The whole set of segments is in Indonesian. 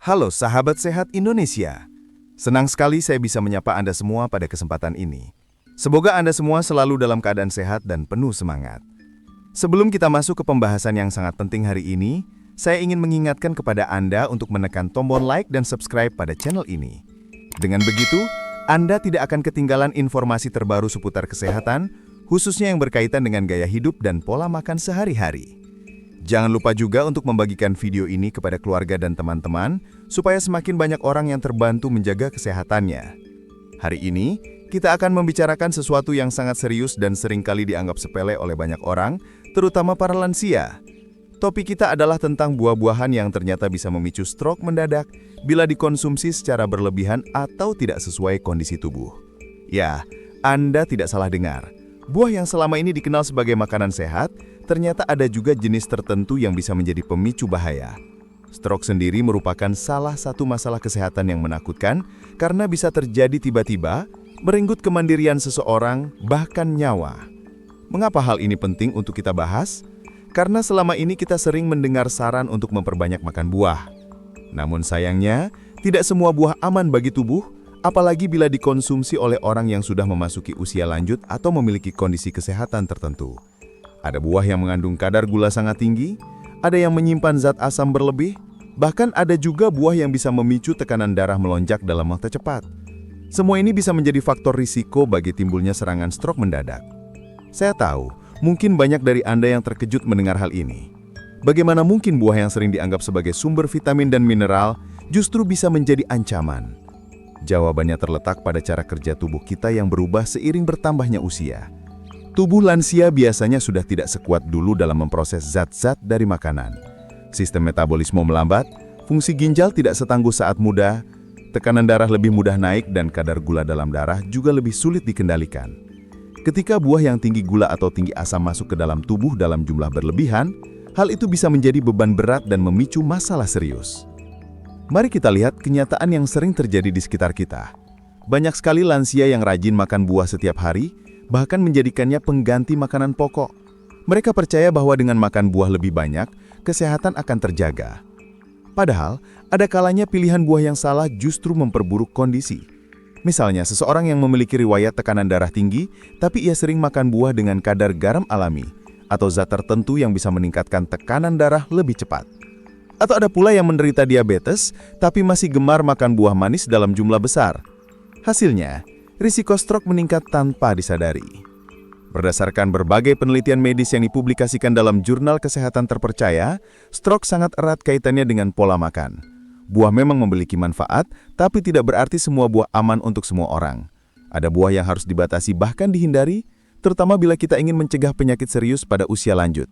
Halo sahabat sehat Indonesia. Senang sekali saya bisa menyapa Anda semua pada kesempatan ini. Semoga Anda semua selalu dalam keadaan sehat dan penuh semangat. Sebelum kita masuk ke pembahasan yang sangat penting hari ini, saya ingin mengingatkan kepada Anda untuk menekan tombol like dan subscribe pada channel ini. Dengan begitu, Anda tidak akan ketinggalan informasi terbaru seputar kesehatan, khususnya yang berkaitan dengan gaya hidup dan pola makan sehari-hari. Jangan lupa juga untuk membagikan video ini kepada keluarga dan teman-teman, supaya semakin banyak orang yang terbantu menjaga kesehatannya. Hari ini, kita akan membicarakan sesuatu yang sangat serius dan seringkali dianggap sepele oleh banyak orang, terutama para lansia. Topik kita adalah tentang buah-buahan yang ternyata bisa memicu stroke mendadak bila dikonsumsi secara berlebihan atau tidak sesuai kondisi tubuh. Ya, Anda tidak salah dengar. Buah yang selama ini dikenal sebagai makanan sehat, ternyata ada juga jenis tertentu yang bisa menjadi pemicu bahaya. Stroke sendiri merupakan salah satu masalah kesehatan yang menakutkan karena bisa terjadi tiba-tiba, merenggut kemandirian seseorang, bahkan nyawa. Mengapa hal ini penting untuk kita bahas? Karena selama ini kita sering mendengar saran untuk memperbanyak makan buah. Namun sayangnya, tidak semua buah aman bagi tubuh, apalagi bila dikonsumsi oleh orang yang sudah memasuki usia lanjut atau memiliki kondisi kesehatan tertentu. Ada buah yang mengandung kadar gula sangat tinggi, ada yang menyimpan zat asam berlebih, bahkan ada juga buah yang bisa memicu tekanan darah melonjak dalam waktu cepat. Semua ini bisa menjadi faktor risiko bagi timbulnya serangan stroke mendadak. Saya tahu, mungkin banyak dari Anda yang terkejut mendengar hal ini. Bagaimana mungkin buah yang sering dianggap sebagai sumber vitamin dan mineral justru bisa menjadi ancaman? Jawabannya terletak pada cara kerja tubuh kita yang berubah seiring bertambahnya usia. Tubuh lansia biasanya sudah tidak sekuat dulu dalam memproses zat-zat dari makanan. Sistem metabolisme melambat, fungsi ginjal tidak setangguh saat muda, tekanan darah lebih mudah naik dan kadar gula dalam darah juga lebih sulit dikendalikan. Ketika buah yang tinggi gula atau tinggi asam masuk ke dalam tubuh dalam jumlah berlebihan, hal itu bisa menjadi beban berat dan memicu masalah serius. Mari kita lihat kenyataan yang sering terjadi di sekitar kita. Banyak sekali lansia yang rajin makan buah setiap hari, bahkan menjadikannya pengganti makanan pokok. Mereka percaya bahwa dengan makan buah lebih banyak, kesehatan akan terjaga. Padahal, ada kalanya pilihan buah yang salah justru memperburuk kondisi. Misalnya, seseorang yang memiliki riwayat tekanan darah tinggi, tapi ia sering makan buah dengan kadar garam alami, atau zat tertentu yang bisa meningkatkan tekanan darah lebih cepat. Atau ada pula yang menderita diabetes, tapi masih gemar makan buah manis dalam jumlah besar. Hasilnya, risiko stroke meningkat tanpa disadari. Berdasarkan berbagai penelitian medis yang dipublikasikan dalam jurnal kesehatan terpercaya, stroke sangat erat kaitannya dengan pola makan. Buah memang memiliki manfaat, tapi tidak berarti semua buah aman untuk semua orang. Ada buah yang harus dibatasi bahkan dihindari, terutama bila kita ingin mencegah penyakit serius pada usia lanjut.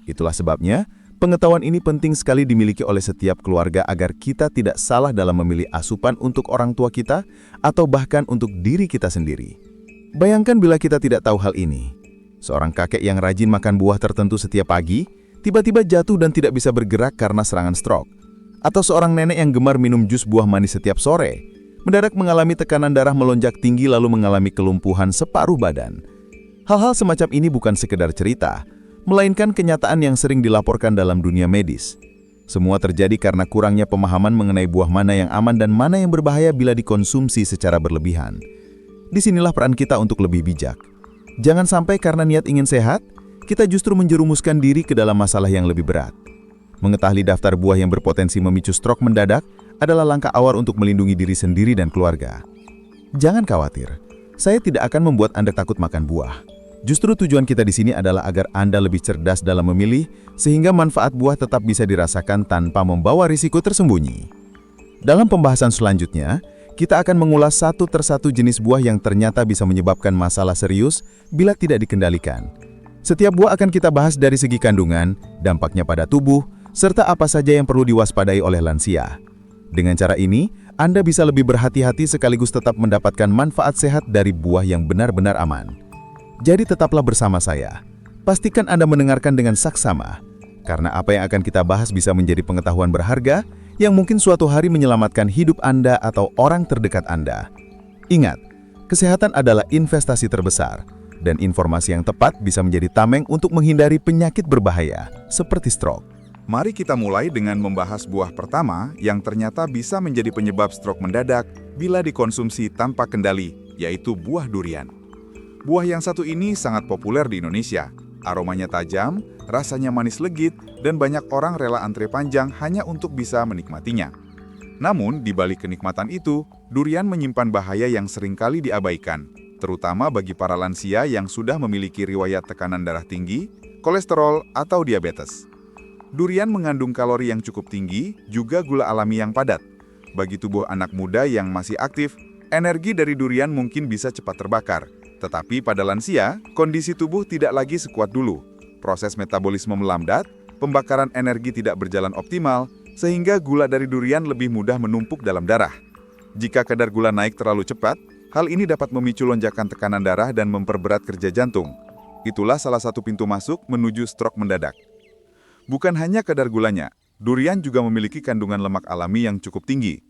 Itulah sebabnya, pengetahuan ini penting sekali dimiliki oleh setiap keluarga agar kita tidak salah dalam memilih asupan untuk orang tua kita atau bahkan untuk diri kita sendiri. Bayangkan bila kita tidak tahu hal ini. Seorang kakek yang rajin makan buah tertentu setiap pagi, tiba-tiba jatuh dan tidak bisa bergerak karena serangan stroke. Atau seorang nenek yang gemar minum jus buah manis setiap sore, mendadak mengalami tekanan darah melonjak tinggi lalu mengalami kelumpuhan separuh badan. Hal-hal semacam ini bukan sekedar cerita, melainkan kenyataan yang sering dilaporkan dalam dunia medis. Semua terjadi karena kurangnya pemahaman mengenai buah mana yang aman dan mana yang berbahaya bila dikonsumsi secara berlebihan. Disinilah peran kita untuk lebih bijak. Jangan sampai karena niat ingin sehat, kita justru menjerumuskan diri ke dalam masalah yang lebih berat. Mengetahui daftar buah yang berpotensi memicu stroke mendadak adalah langkah awal untuk melindungi diri sendiri dan keluarga. Jangan khawatir, saya tidak akan membuat Anda takut makan buah. Justru tujuan kita di sini adalah agar Anda lebih cerdas dalam memilih, sehingga manfaat buah tetap bisa dirasakan tanpa membawa risiko tersembunyi. Dalam pembahasan selanjutnya, kita akan mengulas satu persatu jenis buah yang ternyata bisa menyebabkan masalah serius bila tidak dikendalikan. Setiap buah akan kita bahas dari segi kandungan, dampaknya pada tubuh, serta apa saja yang perlu diwaspadai oleh lansia. Dengan cara ini, Anda bisa lebih berhati-hati sekaligus tetap mendapatkan manfaat sehat dari buah yang benar-benar aman. Jadi tetaplah bersama saya. Pastikan Anda mendengarkan dengan saksama, karena apa yang akan kita bahas bisa menjadi pengetahuan berharga yang mungkin suatu hari menyelamatkan hidup Anda atau orang terdekat Anda. Ingat, kesehatan adalah investasi terbesar, dan informasi yang tepat bisa menjadi tameng untuk menghindari penyakit berbahaya, seperti stroke. Mari kita mulai dengan membahas buah pertama yang ternyata bisa menjadi penyebab stroke mendadak bila dikonsumsi tanpa kendali, yaitu buah durian. Buah yang satu ini sangat populer di Indonesia. Aromanya tajam, rasanya manis legit, dan banyak orang rela antre panjang hanya untuk bisa menikmatinya. Namun, di balik kenikmatan itu, durian menyimpan bahaya yang seringkali diabaikan, terutama bagi para lansia yang sudah memiliki riwayat tekanan darah tinggi, kolesterol, atau diabetes. Durian mengandung kalori yang cukup tinggi, juga gula alami yang padat. Bagi tubuh anak muda yang masih aktif, energi dari durian mungkin bisa cepat terbakar. Tetapi pada lansia, kondisi tubuh tidak lagi sekuat dulu. Proses metabolisme melambat, pembakaran energi tidak berjalan optimal, sehingga gula dari durian lebih mudah menumpuk dalam darah. Jika kadar gula naik terlalu cepat, hal ini dapat memicu lonjakan tekanan darah dan memperberat kerja jantung. Itulah salah satu pintu masuk menuju stroke mendadak. Bukan hanya kadar gulanya, durian juga memiliki kandungan lemak alami yang cukup tinggi.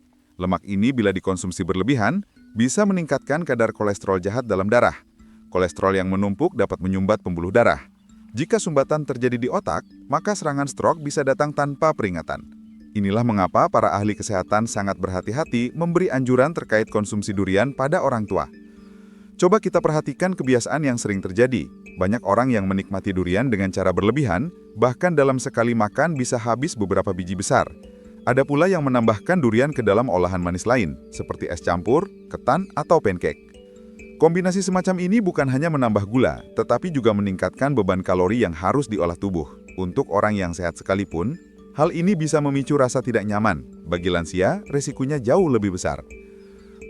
Lemak ini bila dikonsumsi berlebihan, bisa meningkatkan kadar kolesterol jahat dalam darah. Kolesterol yang menumpuk dapat menyumbat pembuluh darah. Jika sumbatan terjadi di otak, maka serangan stroke bisa datang tanpa peringatan. Inilah mengapa para ahli kesehatan sangat berhati-hati memberi anjuran terkait konsumsi durian pada orang tua. Coba kita perhatikan kebiasaan yang sering terjadi. Banyak orang yang menikmati durian dengan cara berlebihan, bahkan dalam sekali makan bisa habis beberapa biji besar. Ada pula yang menambahkan durian ke dalam olahan manis lain, seperti es campur, ketan, atau pancake. Kombinasi semacam ini bukan hanya menambah gula, tetapi juga meningkatkan beban kalori yang harus diolah tubuh. Untuk orang yang sehat sekalipun, hal ini bisa memicu rasa tidak nyaman. Bagi lansia, resikonya jauh lebih besar.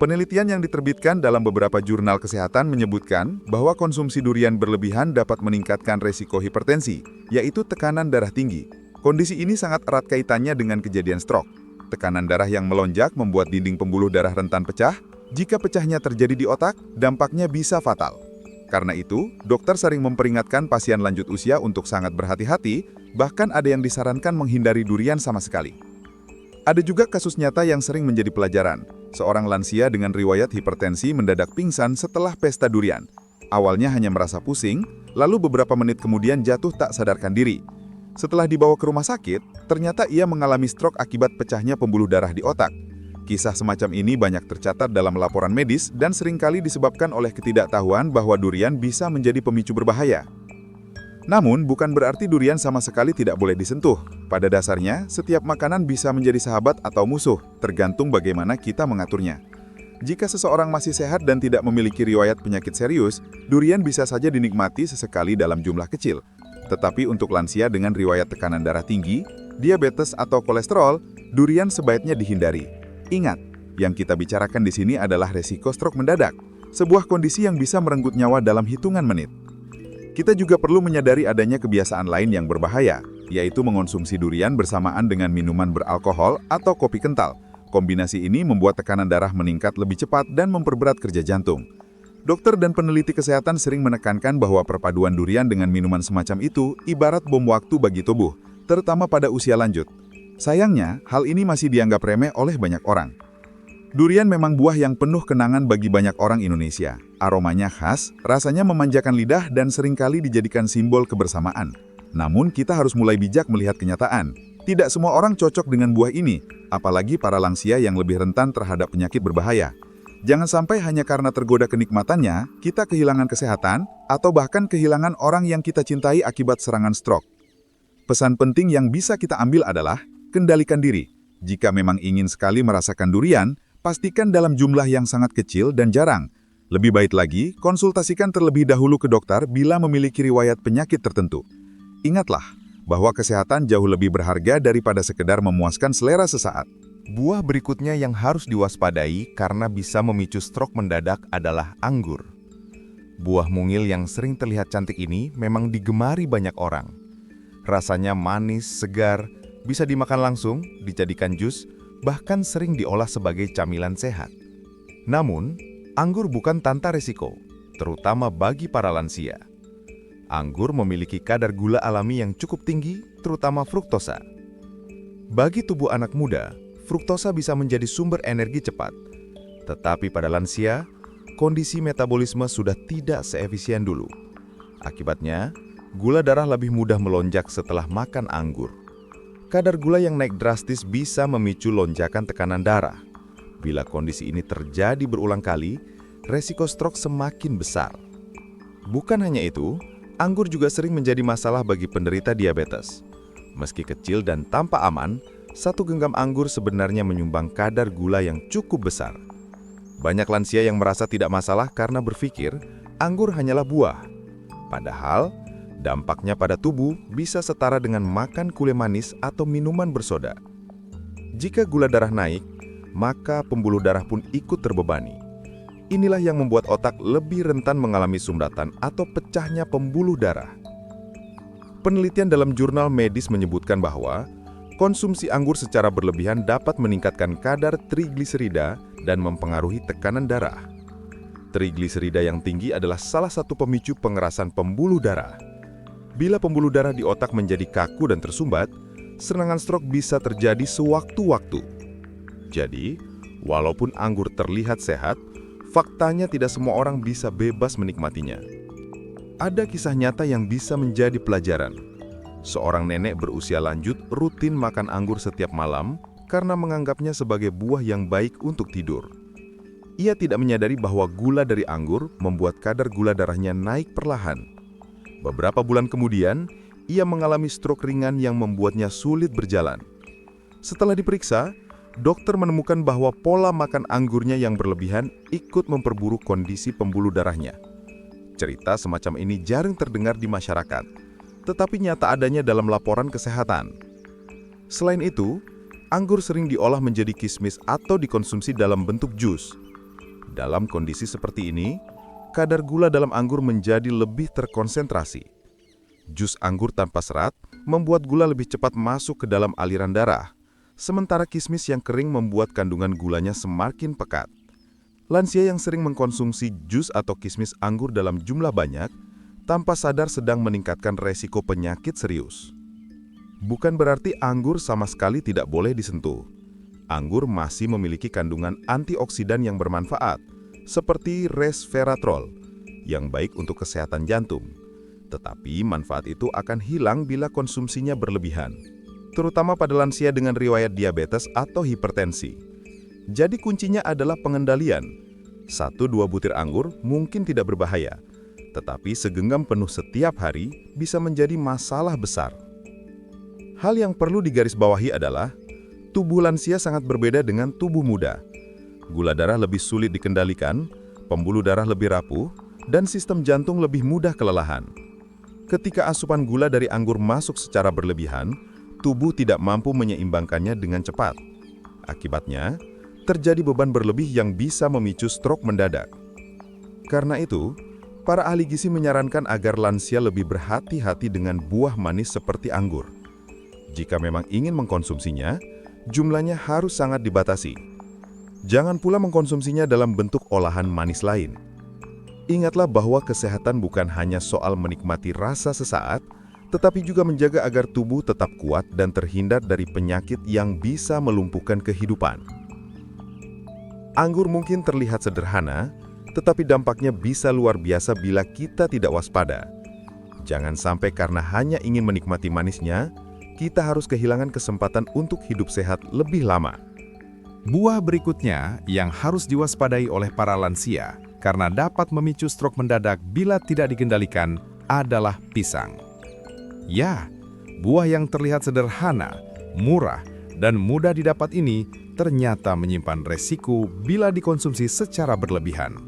Penelitian yang diterbitkan dalam beberapa jurnal kesehatan menyebutkan bahwa konsumsi durian berlebihan dapat meningkatkan resiko hipertensi, yaitu tekanan darah tinggi. Kondisi ini sangat erat kaitannya dengan kejadian stroke. Tekanan darah yang melonjak membuat dinding pembuluh darah rentan pecah. Jika pecahnya terjadi di otak, dampaknya bisa fatal. Karena itu, dokter sering memperingatkan pasien lanjut usia untuk sangat berhati-hati, bahkan ada yang disarankan menghindari durian sama sekali. Ada juga kasus nyata yang sering menjadi pelajaran. Seorang lansia dengan riwayat hipertensi mendadak pingsan setelah pesta durian. Awalnya hanya merasa pusing, lalu beberapa menit kemudian jatuh tak sadarkan diri. Setelah dibawa ke rumah sakit, ternyata ia mengalami stroke akibat pecahnya pembuluh darah di otak. Kisah semacam ini banyak tercatat dalam laporan medis dan seringkali disebabkan oleh ketidaktahuan bahwa durian bisa menjadi pemicu berbahaya. Namun, bukan berarti durian sama sekali tidak boleh disentuh. Pada dasarnya, setiap makanan bisa menjadi sahabat atau musuh, tergantung bagaimana kita mengaturnya. Jika seseorang masih sehat dan tidak memiliki riwayat penyakit serius, durian bisa saja dinikmati sesekali dalam jumlah kecil. Tetapi untuk lansia dengan riwayat tekanan darah tinggi, diabetes atau kolesterol, durian sebaiknya dihindari. Ingat, yang kita bicarakan di sini adalah resiko stroke mendadak, sebuah kondisi yang bisa merenggut nyawa dalam hitungan menit. Kita juga perlu menyadari adanya kebiasaan lain yang berbahaya, yaitu mengonsumsi durian bersamaan dengan minuman beralkohol atau kopi kental. Kombinasi ini membuat tekanan darah meningkat lebih cepat dan memperberat kerja jantung. Dokter dan peneliti kesehatan sering menekankan bahwa perpaduan durian dengan minuman semacam itu ibarat bom waktu bagi tubuh, terutama pada usia lanjut. Sayangnya, hal ini masih dianggap remeh oleh banyak orang. Durian memang buah yang penuh kenangan bagi banyak orang Indonesia. Aromanya khas, rasanya memanjakan lidah dan seringkali dijadikan simbol kebersamaan. Namun kita harus mulai bijak melihat kenyataan. Tidak semua orang cocok dengan buah ini, apalagi para lansia yang lebih rentan terhadap penyakit berbahaya. Jangan sampai hanya karena tergoda kenikmatannya, kita kehilangan kesehatan, atau bahkan kehilangan orang yang kita cintai akibat serangan stroke. Pesan penting yang bisa kita ambil adalah, kendalikan diri. Jika memang ingin sekali merasakan durian, pastikan dalam jumlah yang sangat kecil dan jarang. Lebih baik lagi, konsultasikan terlebih dahulu ke dokter bila memiliki riwayat penyakit tertentu. Ingatlah, bahwa kesehatan jauh lebih berharga daripada sekedar memuaskan selera sesaat. Buah berikutnya yang harus diwaspadai karena bisa memicu stroke mendadak adalah anggur. Buah mungil yang sering terlihat cantik ini memang digemari banyak orang. Rasanya manis, segar, bisa dimakan langsung, dijadikan jus, bahkan sering diolah sebagai camilan sehat. Namun, anggur bukan tanpa resiko, terutama bagi para lansia. Anggur memiliki kadar gula alami yang cukup tinggi, terutama fruktosa. Bagi tubuh anak muda, fruktosa bisa menjadi sumber energi cepat. Tetapi pada lansia, kondisi metabolisme sudah tidak seefisien dulu. Akibatnya, gula darah lebih mudah melonjak setelah makan anggur. Kadar gula yang naik drastis bisa memicu lonjakan tekanan darah. Bila kondisi ini terjadi berulang kali, resiko stroke semakin besar. Bukan hanya itu, anggur juga sering menjadi masalah bagi penderita diabetes. Meski kecil dan tampak aman, satu genggam anggur sebenarnya menyumbang kadar gula yang cukup besar. Banyak lansia yang merasa tidak masalah karena berpikir anggur hanyalah buah. Padahal, dampaknya pada tubuh bisa setara dengan makan kue manis atau minuman bersoda. Jika gula darah naik, maka pembuluh darah pun ikut terbebani. Inilah yang membuat otak lebih rentan mengalami sumbatan atau pecahnya pembuluh darah. Penelitian dalam jurnal medis menyebutkan bahwa konsumsi anggur secara berlebihan dapat meningkatkan kadar trigliserida dan mempengaruhi tekanan darah. Trigliserida yang tinggi adalah salah satu pemicu pengerasan pembuluh darah. Bila pembuluh darah di otak menjadi kaku dan tersumbat, serangan stroke bisa terjadi sewaktu-waktu. Jadi, walaupun anggur terlihat sehat, faktanya tidak semua orang bisa bebas menikmatinya. Ada kisah nyata yang bisa menjadi pelajaran. Seorang nenek berusia lanjut rutin makan anggur setiap malam karena menganggapnya sebagai buah yang baik untuk tidur. Ia tidak menyadari bahwa gula dari anggur membuat kadar gula darahnya naik perlahan. Beberapa bulan kemudian, ia mengalami stroke ringan yang membuatnya sulit berjalan. Setelah diperiksa, dokter menemukan bahwa pola makan anggurnya yang berlebihan ikut memperburuk kondisi pembuluh darahnya. Cerita semacam ini jarang terdengar di masyarakat, tetapi nyata adanya dalam laporan kesehatan. Selain itu, anggur sering diolah menjadi kismis atau dikonsumsi dalam bentuk jus. Dalam kondisi seperti ini, kadar gula dalam anggur menjadi lebih terkonsentrasi. Jus anggur tanpa serat membuat gula lebih cepat masuk ke dalam aliran darah, sementara kismis yang kering membuat kandungan gulanya semakin pekat. Lansia yang sering mengkonsumsi jus atau kismis anggur dalam jumlah banyak, tanpa sadar sedang meningkatkan resiko penyakit serius. Bukan berarti anggur sama sekali tidak boleh disentuh. Anggur masih memiliki kandungan antioksidan yang bermanfaat, seperti resveratrol, yang baik untuk kesehatan jantung. Tetapi manfaat itu akan hilang bila konsumsinya berlebihan, terutama pada lansia dengan riwayat diabetes atau hipertensi. Jadi kuncinya adalah pengendalian. 1-2 butir anggur mungkin tidak berbahaya, tetapi segenggam penuh setiap hari bisa menjadi masalah besar. Hal yang perlu digarisbawahi adalah, tubuh lansia sangat berbeda dengan tubuh muda. Gula darah lebih sulit dikendalikan, pembuluh darah lebih rapuh, dan sistem jantung lebih mudah kelelahan. Ketika asupan gula dari anggur masuk secara berlebihan, tubuh tidak mampu menyeimbangkannya dengan cepat. Akibatnya, terjadi beban berlebih yang bisa memicu stroke mendadak. Karena itu, para ahli gizi menyarankan agar lansia lebih berhati-hati dengan buah manis seperti anggur. Jika memang ingin mengkonsumsinya, jumlahnya harus sangat dibatasi. Jangan pula mengkonsumsinya dalam bentuk olahan manis lain. Ingatlah bahwa kesehatan bukan hanya soal menikmati rasa sesaat, tetapi juga menjaga agar tubuh tetap kuat dan terhindar dari penyakit yang bisa melumpuhkan kehidupan. Anggur mungkin terlihat sederhana, tetapi dampaknya bisa luar biasa bila kita tidak waspada. Jangan sampai karena hanya ingin menikmati manisnya, kita harus kehilangan kesempatan untuk hidup sehat lebih lama. Buah berikutnya yang harus diwaspadai oleh para lansia karena dapat memicu stroke mendadak bila tidak dikendalikan adalah pisang. Ya, buah yang terlihat sederhana, murah, dan mudah didapat ini ternyata menyimpan resiko bila dikonsumsi secara berlebihan.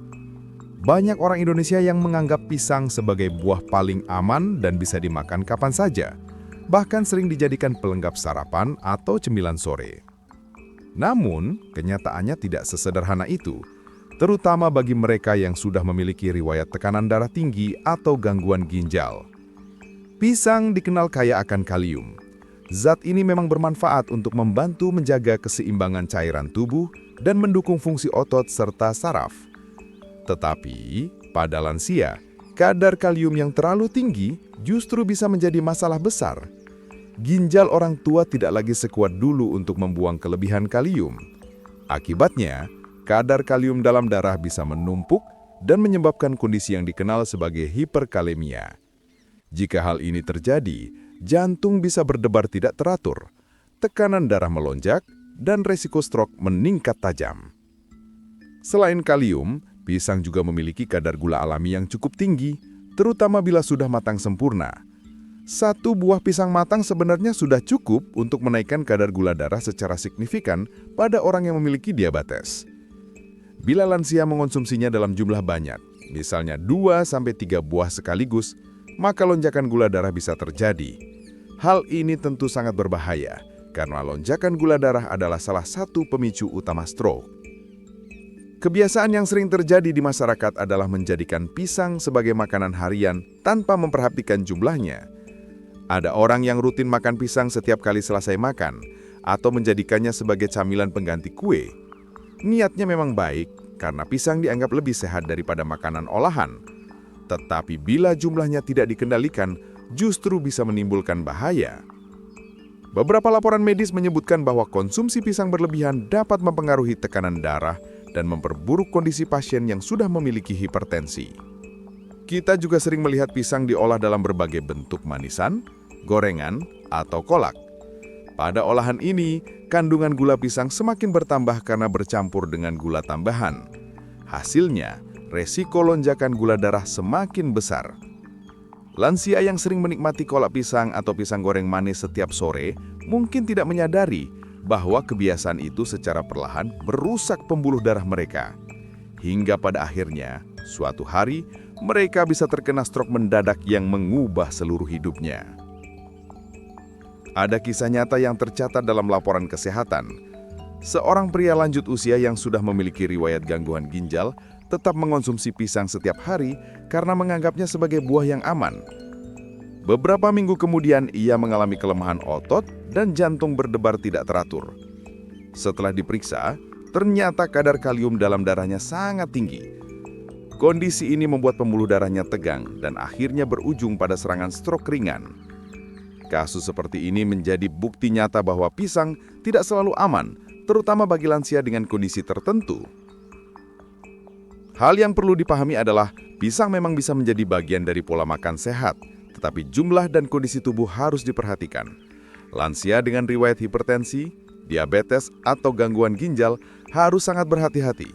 Banyak orang Indonesia yang menganggap pisang sebagai buah paling aman dan bisa dimakan kapan saja, bahkan sering dijadikan pelengkap sarapan atau cemilan sore. Namun, kenyataannya tidak sesederhana itu, terutama bagi mereka yang sudah memiliki riwayat tekanan darah tinggi atau gangguan ginjal. Pisang dikenal kaya akan kalium. Zat ini memang bermanfaat untuk membantu menjaga keseimbangan cairan tubuh dan mendukung fungsi otot serta saraf. Tetapi, pada lansia, kadar kalium yang terlalu tinggi justru bisa menjadi masalah besar. Ginjal orang tua tidak lagi sekuat dulu untuk membuang kelebihan kalium. Akibatnya, kadar kalium dalam darah bisa menumpuk dan menyebabkan kondisi yang dikenal sebagai hiperkalemia. Jika hal ini terjadi, jantung bisa berdebar tidak teratur, tekanan darah melonjak, dan resiko stroke meningkat tajam. Selain kalium, pisang juga memiliki kadar gula alami yang cukup tinggi, terutama bila sudah matang sempurna. Satu buah pisang matang sebenarnya sudah cukup untuk menaikkan kadar gula darah secara signifikan pada orang yang memiliki diabetes. Bila lansia mengonsumsinya dalam jumlah banyak, misalnya 2-3 buah sekaligus, maka lonjakan gula darah bisa terjadi. Hal ini tentu sangat berbahaya, karena lonjakan gula darah adalah salah satu pemicu utama stroke. Kebiasaan yang sering terjadi di masyarakat adalah menjadikan pisang sebagai makanan harian tanpa memperhatikan jumlahnya. Ada orang yang rutin makan pisang setiap kali selesai makan, atau menjadikannya sebagai camilan pengganti kue. Niatnya memang baik, karena pisang dianggap lebih sehat daripada makanan olahan. Tetapi bila jumlahnya tidak dikendalikan, justru bisa menimbulkan bahaya. Beberapa laporan medis menyebutkan bahwa konsumsi pisang berlebihan dapat mempengaruhi tekanan darah dan memperburuk kondisi pasien yang sudah memiliki hipertensi. Kita juga sering melihat pisang diolah dalam berbagai bentuk manisan, gorengan, atau kolak. Pada olahan ini, kandungan gula pisang semakin bertambah karena bercampur dengan gula tambahan. Hasilnya, resiko lonjakan gula darah semakin besar. Lansia yang sering menikmati kolak pisang atau pisang goreng manis setiap sore mungkin tidak menyadari bahwa kebiasaan itu secara perlahan merusak pembuluh darah mereka. Hingga pada akhirnya, suatu hari, mereka bisa terkena stroke mendadak yang mengubah seluruh hidupnya. Ada kisah nyata yang tercatat dalam laporan kesehatan. Seorang pria lanjut usia yang sudah memiliki riwayat gangguan ginjal tetap mengonsumsi pisang setiap hari karena menganggapnya sebagai buah yang aman. Beberapa minggu kemudian, ia mengalami kelemahan otot dan jantung berdebar tidak teratur. Setelah diperiksa, ternyata kadar kalium dalam darahnya sangat tinggi. Kondisi ini membuat pembuluh darahnya tegang dan akhirnya berujung pada serangan stroke ringan. Kasus seperti ini menjadi bukti nyata bahwa pisang tidak selalu aman, terutama bagi lansia dengan kondisi tertentu. Hal yang perlu dipahami adalah pisang memang bisa menjadi bagian dari pola makan sehat, tetapi jumlah dan kondisi tubuh harus diperhatikan. Lansia dengan riwayat hipertensi, diabetes, atau gangguan ginjal harus sangat berhati-hati.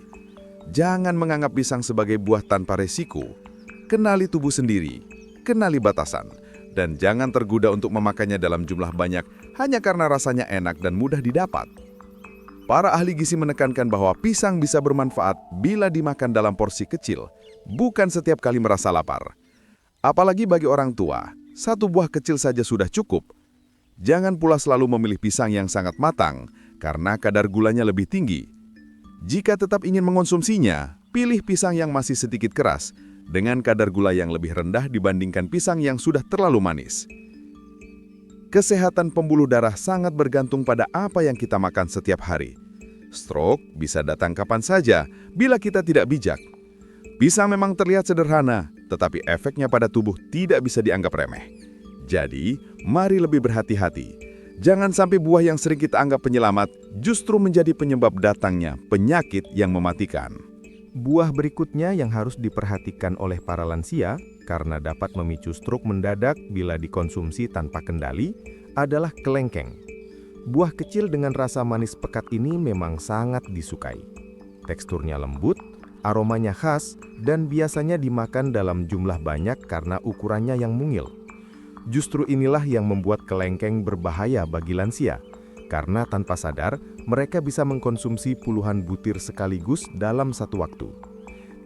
Jangan menganggap pisang sebagai buah tanpa resiko. Kenali tubuh sendiri, kenali batasan, dan jangan tergoda untuk memakannya dalam jumlah banyak hanya karena rasanya enak dan mudah didapat. Para ahli gizi menekankan bahwa pisang bisa bermanfaat bila dimakan dalam porsi kecil, bukan setiap kali merasa lapar. Apalagi bagi orang tua, satu buah kecil saja sudah cukup. Jangan pula selalu memilih pisang yang sangat matang, karena kadar gulanya lebih tinggi. Jika tetap ingin mengonsumsinya, pilih pisang yang masih sedikit keras, dengan kadar gula yang lebih rendah dibandingkan pisang yang sudah terlalu manis. Kesehatan pembuluh darah sangat bergantung pada apa yang kita makan setiap hari. Stroke bisa datang kapan saja bila kita tidak bijak. Pisang memang terlihat sederhana, tetapi efeknya pada tubuh tidak bisa dianggap remeh. Jadi, mari lebih berhati-hati. Jangan sampai buah yang sering kita anggap penyelamat justru menjadi penyebab datangnya penyakit yang mematikan. Buah berikutnya yang harus diperhatikan oleh para lansia karena dapat memicu stroke mendadak bila dikonsumsi tanpa kendali adalah kelengkeng. Buah kecil dengan rasa manis pekat ini memang sangat disukai. Teksturnya lembut, aromanya khas, dan biasanya dimakan dalam jumlah banyak karena ukurannya yang mungil. Justru inilah yang membuat kelengkeng berbahaya bagi lansia, karena tanpa sadar mereka bisa mengkonsumsi puluhan butir sekaligus dalam satu waktu.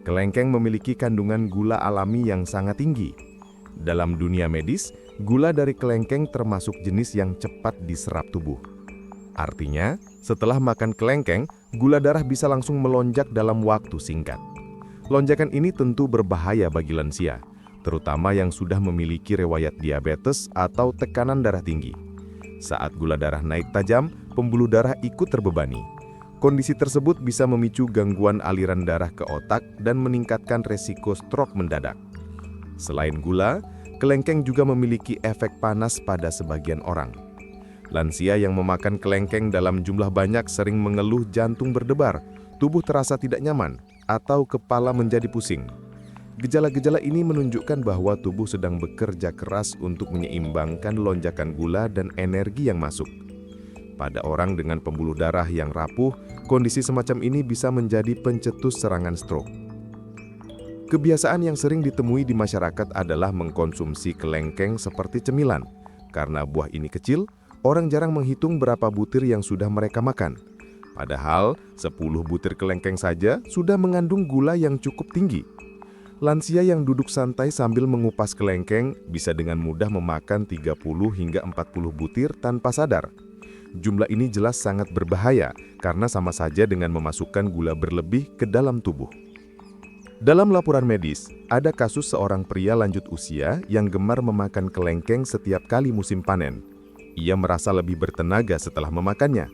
Kelengkeng memiliki kandungan gula alami yang sangat tinggi. Dalam dunia medis, gula dari kelengkeng termasuk jenis yang cepat diserap tubuh. Artinya, setelah makan kelengkeng, gula darah bisa langsung melonjak dalam waktu singkat. Lonjakan ini tentu berbahaya bagi lansia, terutama yang sudah memiliki riwayat diabetes atau tekanan darah tinggi. Saat gula darah naik tajam, pembuluh darah ikut terbebani. Kondisi tersebut bisa memicu gangguan aliran darah ke otak dan meningkatkan resiko stroke mendadak. Selain gula, kelengkeng juga memiliki efek panas pada sebagian orang. Lansia yang memakan kelengkeng dalam jumlah banyak sering mengeluh jantung berdebar, tubuh terasa tidak nyaman, atau kepala menjadi pusing. Gejala-gejala ini menunjukkan bahwa tubuh sedang bekerja keras untuk menyeimbangkan lonjakan gula dan energi yang masuk. Pada orang dengan pembuluh darah yang rapuh, kondisi semacam ini bisa menjadi pencetus serangan stroke. Kebiasaan yang sering ditemui di masyarakat adalah mengkonsumsi kelengkeng seperti cemilan. Karena buah ini kecil, orang jarang menghitung berapa butir yang sudah mereka makan. Padahal, 10 butir kelengkeng saja sudah mengandung gula yang cukup tinggi. Lansia yang duduk santai sambil mengupas kelengkeng bisa dengan mudah memakan 30 hingga 40 butir tanpa sadar. Jumlah ini jelas sangat berbahaya karena sama saja dengan memasukkan gula berlebih ke dalam tubuh. Dalam laporan medis, ada kasus seorang pria lanjut usia yang gemar memakan kelengkeng setiap kali musim panen. Ia merasa lebih bertenaga setelah memakannya.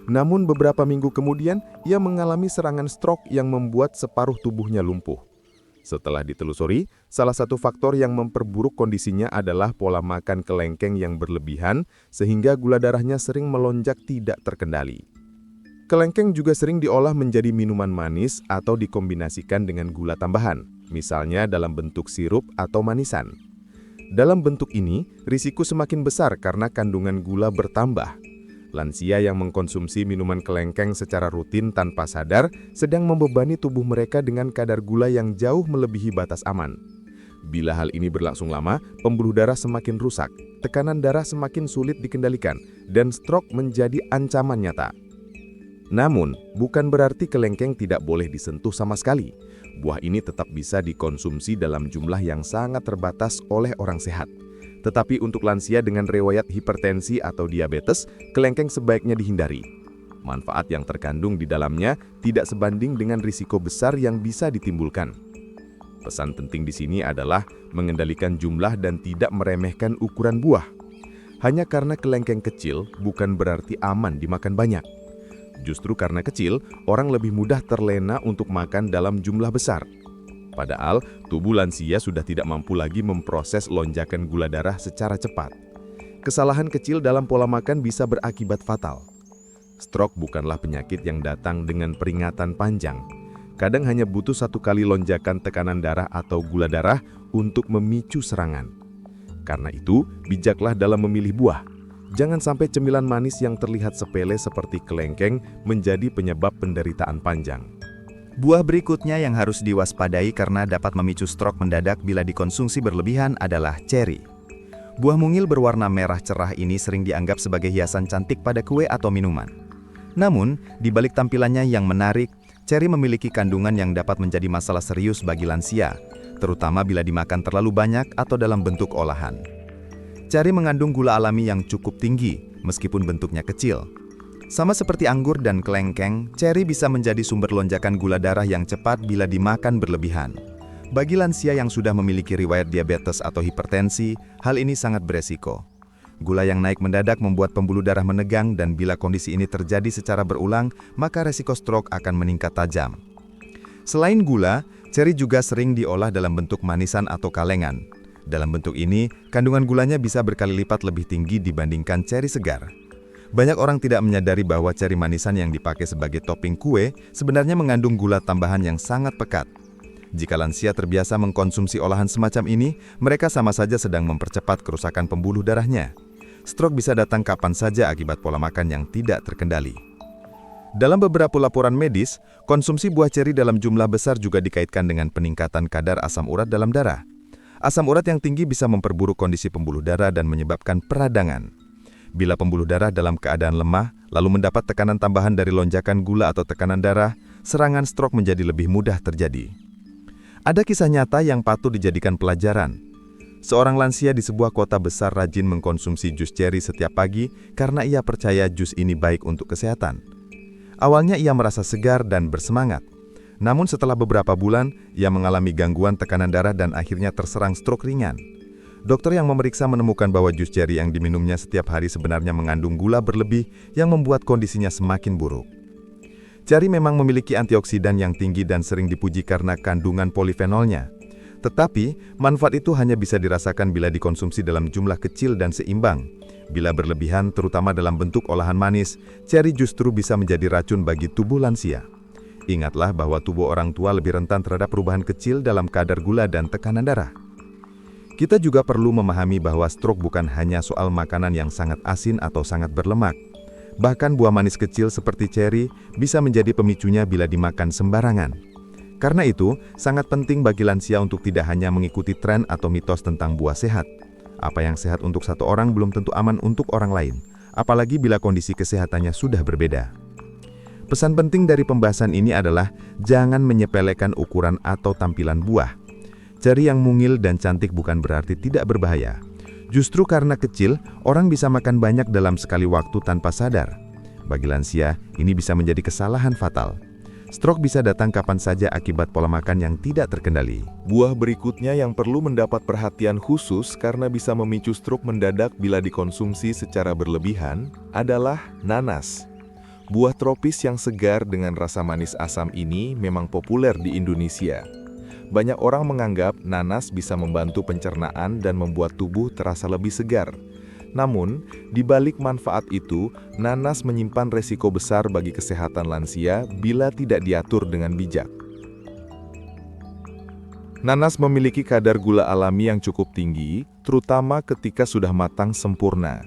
Namun beberapa minggu kemudian, ia mengalami serangan stroke yang membuat separuh tubuhnya lumpuh. Setelah ditelusuri, salah satu faktor yang memperburuk kondisinya adalah pola makan kelengkeng yang berlebihan sehingga gula darahnya sering melonjak tidak terkendali. Kelengkeng juga sering diolah menjadi minuman manis atau dikombinasikan dengan gula tambahan, misalnya dalam bentuk sirup atau manisan. Dalam bentuk ini, risiko semakin besar karena kandungan gula bertambah. Lansia yang mengkonsumsi minuman kelengkeng secara rutin tanpa sadar sedang membebani tubuh mereka dengan kadar gula yang jauh melebihi batas aman. Bila hal ini berlangsung lama, pembuluh darah semakin rusak, tekanan darah semakin sulit dikendalikan, dan stroke menjadi ancaman nyata. Namun, bukan berarti kelengkeng tidak boleh disentuh sama sekali. Buah ini tetap bisa dikonsumsi dalam jumlah yang sangat terbatas oleh orang sehat. Tetapi untuk lansia dengan riwayat hipertensi atau diabetes, kelengkeng sebaiknya dihindari. Manfaat yang terkandung di dalamnya tidak sebanding dengan risiko besar yang bisa ditimbulkan. Pesan penting di sini adalah mengendalikan jumlah dan tidak meremehkan ukuran buah. Hanya karena kelengkeng kecil bukan berarti aman dimakan banyak. Justru karena kecil, orang lebih mudah terlena untuk makan dalam jumlah besar. Padahal, tubuh lansia sudah tidak mampu lagi memproses lonjakan gula darah secara cepat. Kesalahan kecil dalam pola makan bisa berakibat fatal. Stroke bukanlah penyakit yang datang dengan peringatan panjang. Kadang hanya butuh 1 kali lonjakan tekanan darah atau gula darah untuk memicu serangan. Karena itu, bijaklah dalam memilih buah. Jangan sampai cemilan manis yang terlihat sepele seperti kelengkeng menjadi penyebab penderitaan panjang. Buah berikutnya yang harus diwaspadai karena dapat memicu stroke mendadak bila dikonsumsi berlebihan adalah ceri. Buah mungil berwarna merah cerah ini sering dianggap sebagai hiasan cantik pada kue atau minuman. Namun, di balik tampilannya yang menarik, ceri memiliki kandungan yang dapat menjadi masalah serius bagi lansia, terutama bila dimakan terlalu banyak atau dalam bentuk olahan. Ceri mengandung gula alami yang cukup tinggi, meskipun bentuknya kecil. Sama seperti anggur dan kelengkeng, ceri bisa menjadi sumber lonjakan gula darah yang cepat bila dimakan berlebihan. Bagi lansia yang sudah memiliki riwayat diabetes atau hipertensi, hal ini sangat beresiko. Gula yang naik mendadak membuat pembuluh darah menegang dan bila kondisi ini terjadi secara berulang, maka resiko stroke akan meningkat tajam. Selain gula, ceri juga sering diolah dalam bentuk manisan atau kalengan. Dalam bentuk ini, kandungan gulanya bisa berkali lipat lebih tinggi dibandingkan ceri segar. Banyak orang tidak menyadari bahwa ceri manisan yang dipakai sebagai topping kue sebenarnya mengandung gula tambahan yang sangat pekat. Jika lansia terbiasa mengkonsumsi olahan semacam ini, mereka sama saja sedang mempercepat kerusakan pembuluh darahnya. Stroke bisa datang kapan saja akibat pola makan yang tidak terkendali. Dalam beberapa laporan medis, konsumsi buah ceri dalam jumlah besar juga dikaitkan dengan peningkatan kadar asam urat dalam darah. Asam urat yang tinggi bisa memperburuk kondisi pembuluh darah dan menyebabkan peradangan. Bila pembuluh darah dalam keadaan lemah, lalu mendapat tekanan tambahan dari lonjakan gula atau tekanan darah, serangan stroke menjadi lebih mudah terjadi. Ada kisah nyata yang patut dijadikan pelajaran. Seorang lansia di sebuah kota besar rajin mengkonsumsi jus ceri setiap pagi karena ia percaya jus ini baik untuk kesehatan. Awalnya ia merasa segar dan bersemangat. Namun setelah beberapa bulan, ia mengalami gangguan tekanan darah dan akhirnya terserang stroke ringan. Dokter yang memeriksa menemukan bahwa jus ceri yang diminumnya setiap hari sebenarnya mengandung gula berlebih yang membuat kondisinya semakin buruk. Ceri memang memiliki antioksidan yang tinggi dan sering dipuji karena kandungan polifenolnya. Tetapi, manfaat itu hanya bisa dirasakan bila dikonsumsi dalam jumlah kecil dan seimbang. Bila berlebihan, terutama dalam bentuk olahan manis, ceri justru bisa menjadi racun bagi tubuh lansia. Ingatlah bahwa tubuh orang tua lebih rentan terhadap perubahan kecil dalam kadar gula dan tekanan darah. Kita juga perlu memahami bahwa stroke bukan hanya soal makanan yang sangat asin atau sangat berlemak. Bahkan buah manis kecil seperti ceri bisa menjadi pemicunya bila dimakan sembarangan. Karena itu, sangat penting bagi lansia untuk tidak hanya mengikuti tren atau mitos tentang buah sehat. Apa yang sehat untuk satu orang belum tentu aman untuk orang lain, apalagi bila kondisi kesehatannya sudah berbeda. Pesan penting dari pembahasan ini adalah jangan menyepelekan ukuran atau tampilan buah. Ceri yang mungil dan cantik bukan berarti tidak berbahaya. Justru karena kecil, orang bisa makan banyak dalam sekali waktu tanpa sadar. Bagi lansia, ini bisa menjadi kesalahan fatal. Stroke bisa datang kapan saja akibat pola makan yang tidak terkendali. Buah berikutnya yang perlu mendapat perhatian khusus karena bisa memicu stroke mendadak bila dikonsumsi secara berlebihan adalah nanas. Buah tropis yang segar dengan rasa manis asam ini memang populer di Indonesia. Banyak orang menganggap nanas bisa membantu pencernaan dan membuat tubuh terasa lebih segar. Namun, di balik manfaat itu, nanas menyimpan resiko besar bagi kesehatan lansia bila tidak diatur dengan bijak. Nanas memiliki kadar gula alami yang cukup tinggi, terutama ketika sudah matang sempurna.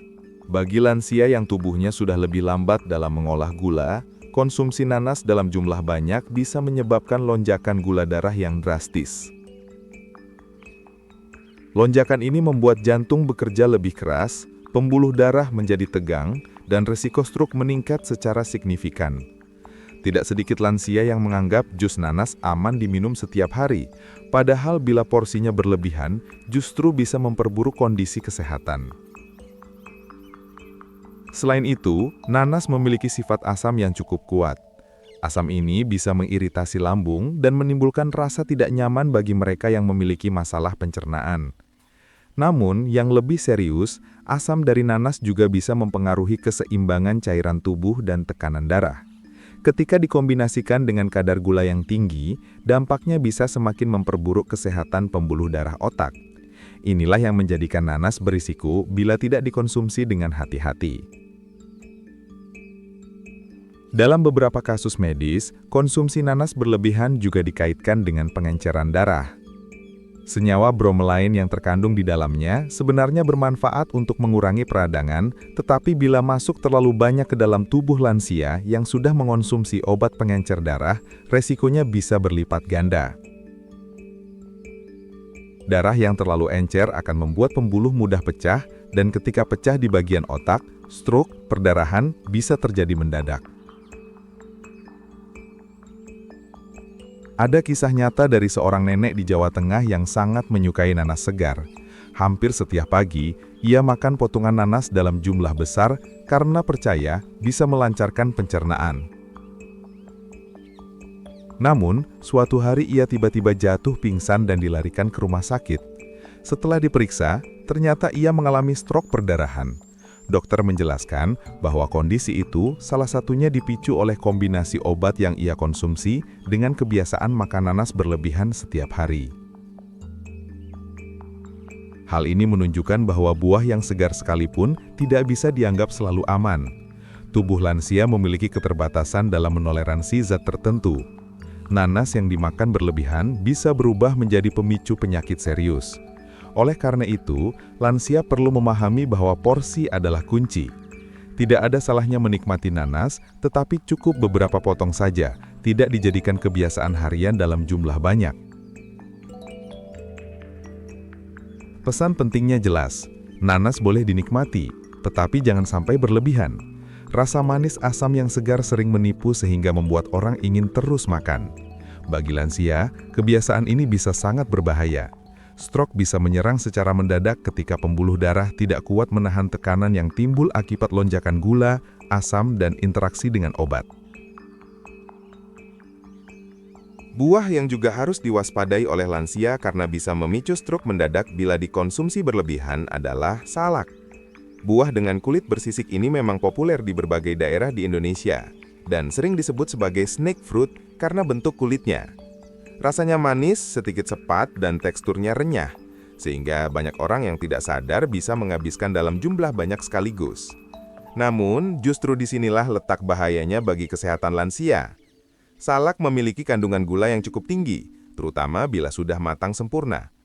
Bagi lansia yang tubuhnya sudah lebih lambat dalam mengolah gula, konsumsi nanas dalam jumlah banyak bisa menyebabkan lonjakan gula darah yang drastis. Lonjakan ini membuat jantung bekerja lebih keras, pembuluh darah menjadi tegang, dan risiko stroke meningkat secara signifikan. Tidak sedikit lansia yang menganggap jus nanas aman diminum setiap hari, padahal bila porsinya berlebihan, justru bisa memperburuk kondisi kesehatan. Selain itu, nanas memiliki sifat asam yang cukup kuat. Asam ini bisa mengiritasi lambung dan menimbulkan rasa tidak nyaman bagi mereka yang memiliki masalah pencernaan. Namun, yang lebih serius, asam dari nanas juga bisa mempengaruhi keseimbangan cairan tubuh dan tekanan darah. Ketika dikombinasikan dengan kadar gula yang tinggi, dampaknya bisa semakin memperburuk kesehatan pembuluh darah otak. Inilah yang menjadikan nanas berisiko bila tidak dikonsumsi dengan hati-hati. Dalam beberapa kasus medis, konsumsi nanas berlebihan juga dikaitkan dengan pengenceran darah. Senyawa bromelain yang terkandung di dalamnya sebenarnya bermanfaat untuk mengurangi peradangan, tetapi bila masuk terlalu banyak ke dalam tubuh lansia yang sudah mengonsumsi obat pengencer darah, resikonya bisa berlipat ganda. Darah yang terlalu encer akan membuat pembuluh mudah pecah, dan ketika pecah di bagian otak, stroke, perdarahan bisa terjadi mendadak. Ada kisah nyata dari seorang nenek di Jawa Tengah yang sangat menyukai nanas segar. Hampir setiap pagi, ia makan potongan nanas dalam jumlah besar karena percaya bisa melancarkan pencernaan. Namun, suatu hari ia tiba-tiba jatuh pingsan dan dilarikan ke rumah sakit. Setelah diperiksa, ternyata ia mengalami stroke perdarahan. Dokter menjelaskan bahwa kondisi itu salah satunya dipicu oleh kombinasi obat yang ia konsumsi dengan kebiasaan makan nanas berlebihan setiap hari. Hal ini menunjukkan bahwa buah yang segar sekalipun tidak bisa dianggap selalu aman. Tubuh lansia memiliki keterbatasan dalam menoleransi zat tertentu. Nanas yang dimakan berlebihan bisa berubah menjadi pemicu penyakit serius. Oleh karena itu, lansia perlu memahami bahwa porsi adalah kunci. Tidak ada salahnya menikmati nanas, tetapi cukup beberapa potong saja, tidak dijadikan kebiasaan harian dalam jumlah banyak. Pesan pentingnya jelas, nanas boleh dinikmati, tetapi jangan sampai berlebihan. Rasa manis asam yang segar sering menipu sehingga membuat orang ingin terus makan. Bagi lansia, kebiasaan ini bisa sangat berbahaya. Stroke bisa menyerang secara mendadak ketika pembuluh darah tidak kuat menahan tekanan yang timbul akibat lonjakan gula, asam, dan interaksi dengan obat. Buah yang juga harus diwaspadai oleh lansia karena bisa memicu stroke mendadak bila dikonsumsi berlebihan adalah salak. Buah dengan kulit bersisik ini memang populer di berbagai daerah di Indonesia dan sering disebut sebagai snake fruit karena bentuk kulitnya. Rasanya manis, sedikit sepat, dan teksturnya renyah, sehingga banyak orang yang tidak sadar bisa menghabiskan dalam jumlah banyak sekaligus. Namun, justru disinilah letak bahayanya bagi kesehatan lansia. Salak memiliki kandungan gula yang cukup tinggi, terutama bila sudah matang sempurna.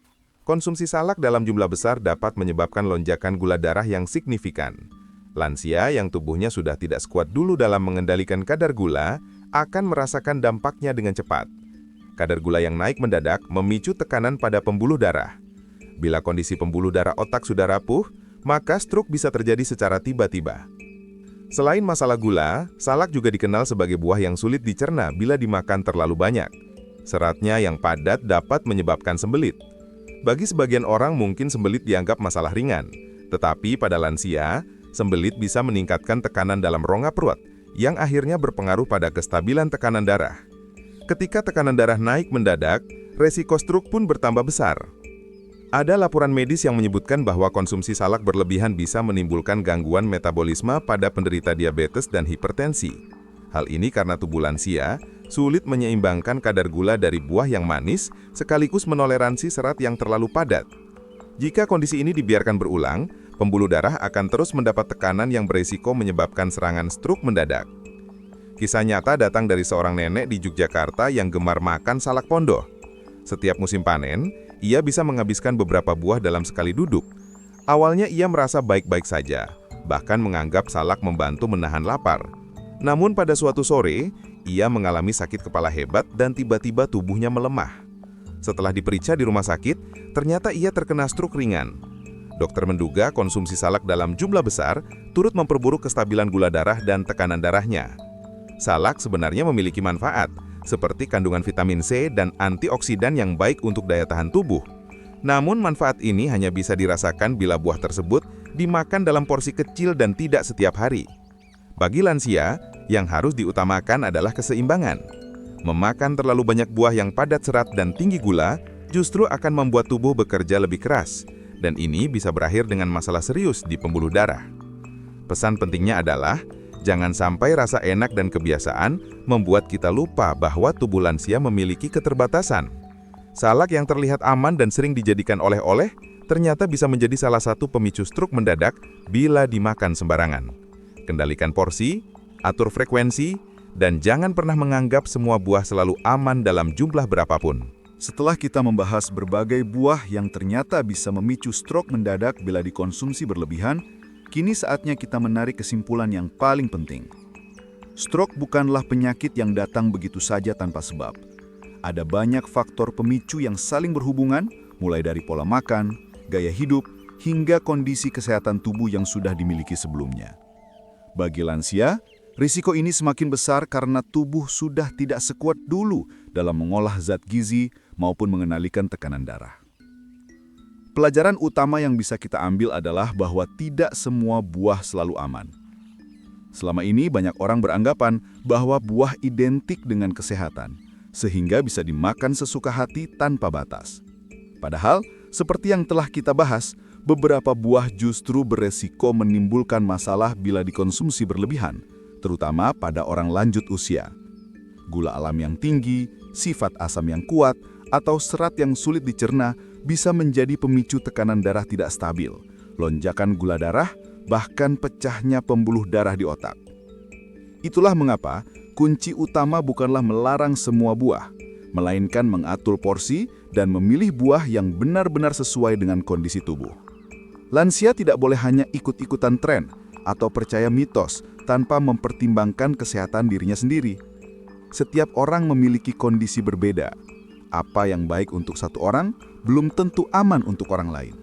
Konsumsi salak dalam jumlah besar dapat menyebabkan lonjakan gula darah yang signifikan. Lansia yang tubuhnya sudah tidak sekuat dulu dalam mengendalikan kadar gula akan merasakan dampaknya dengan cepat. Kadar gula yang naik mendadak memicu tekanan pada pembuluh darah. Bila kondisi pembuluh darah otak sudah rapuh, maka stroke bisa terjadi secara tiba-tiba. Selain masalah gula, salak juga dikenal sebagai buah yang sulit dicerna bila dimakan terlalu banyak. Seratnya yang padat dapat menyebabkan sembelit. Bagi sebagian orang mungkin sembelit dianggap masalah ringan, tetapi pada lansia, sembelit bisa meningkatkan tekanan dalam rongga perut, yang akhirnya berpengaruh pada kestabilan tekanan darah. Ketika tekanan darah naik mendadak, resiko stroke pun bertambah besar. Ada laporan medis yang menyebutkan bahwa konsumsi salak berlebihan bisa menimbulkan gangguan metabolisme pada penderita diabetes dan hipertensi. Hal ini karena tubuh lansia sulit menyeimbangkan kadar gula dari buah yang manis sekaligus menoleransi serat yang terlalu padat. Jika kondisi ini dibiarkan berulang, pembuluh darah akan terus mendapat tekanan yang berisiko menyebabkan serangan stroke mendadak. Kisah nyata datang dari seorang nenek di Yogyakarta yang gemar makan salak pondoh. Setiap musim panen, ia bisa menghabiskan beberapa buah dalam sekali duduk. Awalnya ia merasa baik-baik saja, bahkan menganggap salak membantu menahan lapar. Namun pada suatu sore, ia mengalami sakit kepala hebat dan tiba-tiba tubuhnya melemah. Setelah diperiksa di rumah sakit, ternyata ia terkena stroke ringan. Dokter menduga konsumsi salak dalam jumlah besar turut memperburuk kestabilan gula darah dan tekanan darahnya. Salak sebenarnya memiliki manfaat, seperti kandungan vitamin C dan antioksidan yang baik untuk daya tahan tubuh. Namun manfaat ini hanya bisa dirasakan bila buah tersebut dimakan dalam porsi kecil dan tidak setiap hari. Bagi lansia, yang harus diutamakan adalah keseimbangan. Memakan terlalu banyak buah yang padat serat dan tinggi gula justru akan membuat tubuh bekerja lebih keras, dan ini bisa berakhir dengan masalah serius di pembuluh darah. Pesan pentingnya adalah, jangan sampai rasa enak dan kebiasaan membuat kita lupa bahwa tubuh lansia memiliki keterbatasan. Salak yang terlihat aman dan sering dijadikan oleh-oleh, ternyata bisa menjadi salah satu pemicu stroke mendadak bila dimakan sembarangan. Kendalikan porsi, atur frekuensi, dan jangan pernah menganggap semua buah selalu aman dalam jumlah berapapun. Setelah kita membahas berbagai buah yang ternyata bisa memicu stroke mendadak bila dikonsumsi berlebihan, kini saatnya kita menarik kesimpulan yang paling penting. Stroke bukanlah penyakit yang datang begitu saja tanpa sebab. Ada banyak faktor pemicu yang saling berhubungan, mulai dari pola makan, gaya hidup, hingga kondisi kesehatan tubuh yang sudah dimiliki sebelumnya. Bagi lansia, risiko ini semakin besar karena tubuh sudah tidak sekuat dulu dalam mengolah zat gizi maupun mengendalikan tekanan darah. Pelajaran utama yang bisa kita ambil adalah bahwa tidak semua buah selalu aman. Selama ini banyak orang beranggapan bahwa buah identik dengan kesehatan, sehingga bisa dimakan sesuka hati tanpa batas. Padahal, seperti yang telah kita bahas, beberapa buah justru beresiko menimbulkan masalah bila dikonsumsi berlebihan, terutama pada orang lanjut usia. Gula alam yang tinggi, sifat asam yang kuat, atau serat yang sulit dicerna bisa menjadi pemicu tekanan darah tidak stabil, lonjakan gula darah, bahkan pecahnya pembuluh darah di otak. Itulah mengapa kunci utama bukanlah melarang semua buah, melainkan mengatur porsi dan memilih buah yang benar-benar sesuai dengan kondisi tubuh. Lansia tidak boleh hanya ikut-ikutan tren atau percaya mitos tanpa mempertimbangkan kesehatan dirinya sendiri. Setiap orang memiliki kondisi berbeda. Apa yang baik untuk satu orang belum tentu aman untuk orang lain.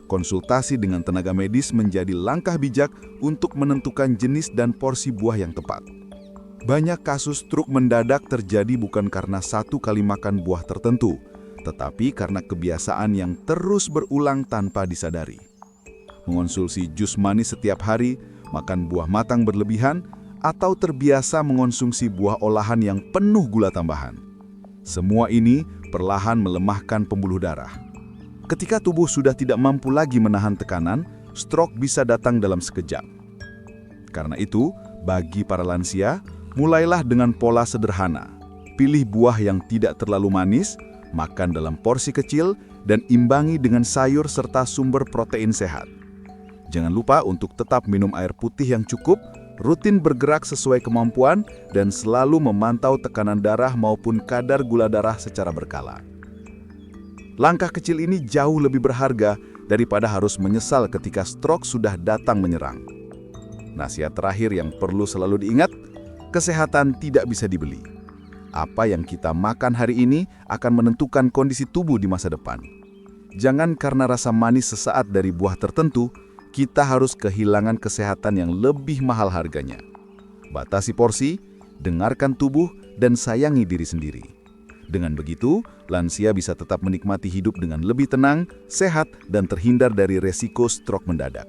Konsultasi dengan tenaga medis menjadi langkah bijak untuk menentukan jenis dan porsi buah yang tepat. Banyak kasus stroke mendadak terjadi bukan karena satu kali makan buah tertentu, tetapi karena kebiasaan yang terus berulang tanpa disadari. Mengonsumsi jus manis setiap hari, makan buah matang berlebihan, atau terbiasa mengonsumsi buah olahan yang penuh gula tambahan. Semua ini perlahan melemahkan pembuluh darah. Ketika tubuh sudah tidak mampu lagi menahan tekanan, stroke bisa datang dalam sekejap. Karena itu, bagi para lansia, mulailah dengan pola sederhana. Pilih buah yang tidak terlalu manis, makan dalam porsi kecil, dan imbangi dengan sayur serta sumber protein sehat. Jangan lupa untuk tetap minum air putih yang cukup, rutin bergerak sesuai kemampuan, dan selalu memantau tekanan darah maupun kadar gula darah secara berkala. Langkah kecil ini jauh lebih berharga daripada harus menyesal ketika stroke sudah datang menyerang. Nasihat terakhir yang perlu selalu diingat, kesehatan tidak bisa dibeli. Apa yang kita makan hari ini akan menentukan kondisi tubuh di masa depan. Jangan karena rasa manis sesaat dari buah tertentu, kita harus kehilangan kesehatan yang lebih mahal harganya. Batasi porsi, dengarkan tubuh, dan sayangi diri sendiri. Dengan begitu, lansia bisa tetap menikmati hidup dengan lebih tenang, sehat, dan terhindar dari resiko stroke mendadak.